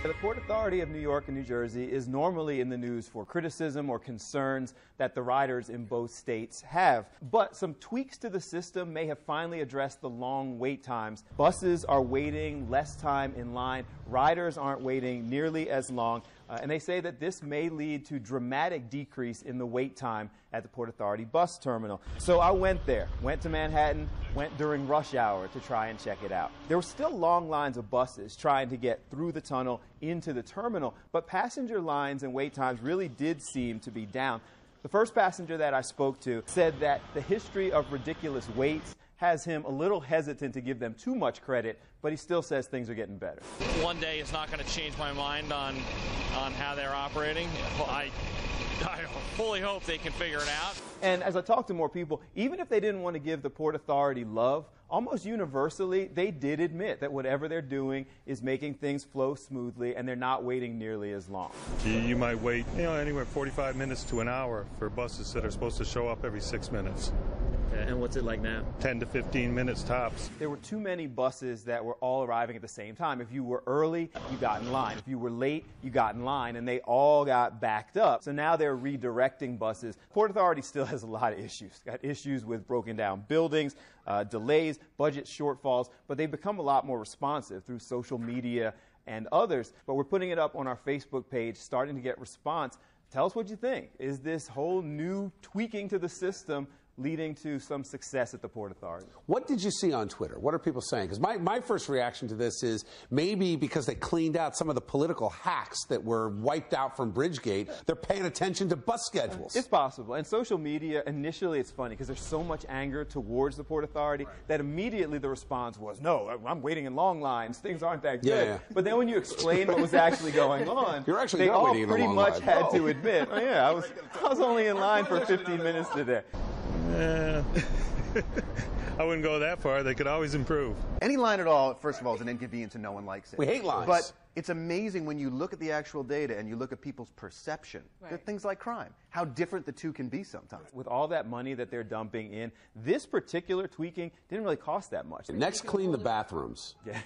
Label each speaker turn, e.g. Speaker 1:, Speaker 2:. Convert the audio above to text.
Speaker 1: The Port Authority of New York and New Jersey is normally in the news for criticism or concerns that the riders in both states have. But some tweaks to the system may have finally addressed the long wait times. Buses are waiting less time in line. Riders aren't waiting nearly as long. And they say that this may lead to dramatic decrease in the wait time at the Port Authority bus terminal. So I went there, went to Manhattan, went during rush hour to try and check it out. There were still long lines of buses trying to get through the tunnel into the terminal, but passenger lines and wait times really did seem to be down. The first passenger that I spoke to said that the history of ridiculous waits has him a little hesitant to give them too much credit, but he still says things are getting better.
Speaker 2: One day is not going to change my mind on how they're operating. I fully hope they can figure it out.
Speaker 1: And as I talk to more people, even if they didn't want to give the Port Authority love, almost universally, they did admit that whatever they're doing is making things flow smoothly and they're not waiting nearly as long.
Speaker 3: You might wait, anywhere 45 minutes to an hour for buses that are supposed to show up every 6 minutes.
Speaker 4: And what's it like now?
Speaker 3: 10 to 15 minutes tops.
Speaker 1: There were too many buses that were all arriving at the same time. If you were early, you got in line. If you were late, you got in line, and they all got backed up. So now they're redirecting buses. Port Authority still has a lot of issues. Got issues with broken down buildings, delays, budget shortfalls, but they've become a lot more responsive through social media and others. But we're putting it up on our Facebook page, starting to get response. Tell us what you think. Is this whole new tweaking to the system leading to some success at the Port Authority?
Speaker 5: What did you see on Twitter? What are people saying? Because my first reaction to this is maybe because they cleaned out some of the political hacks that were wiped out from Bridgegate, they're paying attention to bus schedules.
Speaker 1: It's possible. And social media, initially it's funny because there's so much anger towards the Port Authority that immediately the response was, no, I'm waiting in long lines. Things aren't that good.
Speaker 5: Yeah.
Speaker 1: But then when you explain what was actually going on, they all pretty much had to admit, oh yeah, I was only in line for 15 minutes today.
Speaker 3: I wouldn't go that far. They could always improve.
Speaker 6: Any line at all, first of all, is an inconvenience and no one likes it.
Speaker 5: We hate lines.
Speaker 6: But it's amazing when you look at the actual data and you look at people's perception, that things like crime, how different the two can be sometimes.
Speaker 1: With all that money that they're dumping in, this particular tweaking didn't really cost that much.
Speaker 5: Next, clean the bathrooms.
Speaker 1: Yeah.